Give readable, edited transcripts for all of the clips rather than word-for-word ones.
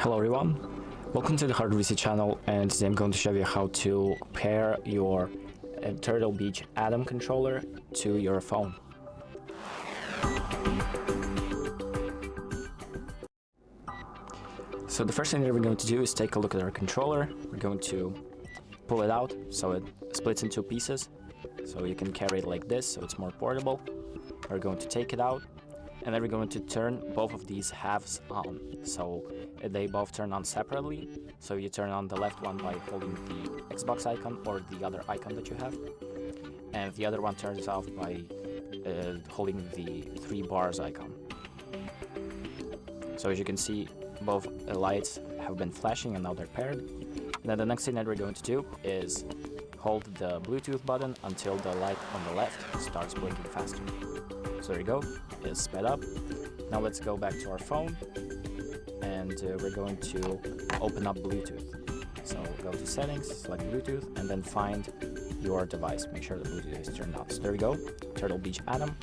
Hello everyone, welcome to the HardVC channel, and today I'm going to show you how to pair your Turtle Beach Atom controller to your phone. So the first thing that we're going to do is take a look at our controller. We're going to pull it out so it splits into pieces, so you can carry it like this so it's more portable. We're going to take it out, and then we're going to turn both of these halves on, so they both turn on separately. So you turn on the left one by holding the Xbox icon or the other icon that you have, and the other one turns off by holding the 3 bars icon. So as you can see, both lights have been flashing and now they're paired. And then the next thing that we're going to do is hold the Bluetooth button until the light on the left starts blinking faster. So there you go, it's sped up. Now let's go back to our phone, and we're going to open up Bluetooth. So go to settings, select Bluetooth, and then find your device. Make sure the Bluetooth is turned on. So there we go, Turtle Beach Atom.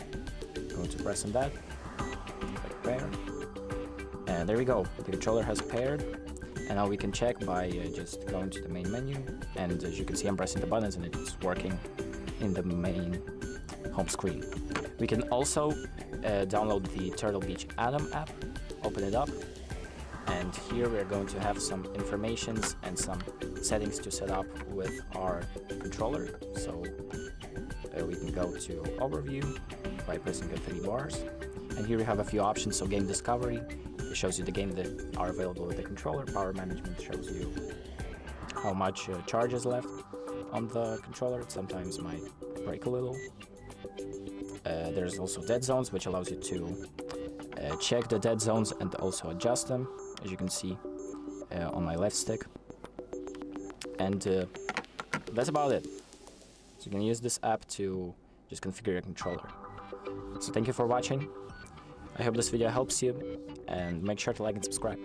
Going to press on that, click pair, and there we go. The controller has paired, and now we can check by just going to the main menu. And as you can see, I'm pressing the buttons and it's working in the main home screen. We can also download the Turtle Beach Atom app, open it up, and here we're going to have some informations and some settings to set up with our controller. So we can go to Overview by pressing the 3 bars, and here we have a few options. So Game Discovery, it shows you the games that are available with the controller. Power Management shows you how much charge is left on the controller. It sometimes might break a little. There's also dead zones, which allows you to check the dead zones and also adjust them, as you can see on my left stick. And that's about it. So you can use this app to just configure your controller. So thank you for watching. I hope this video helps you, and make sure to like and subscribe.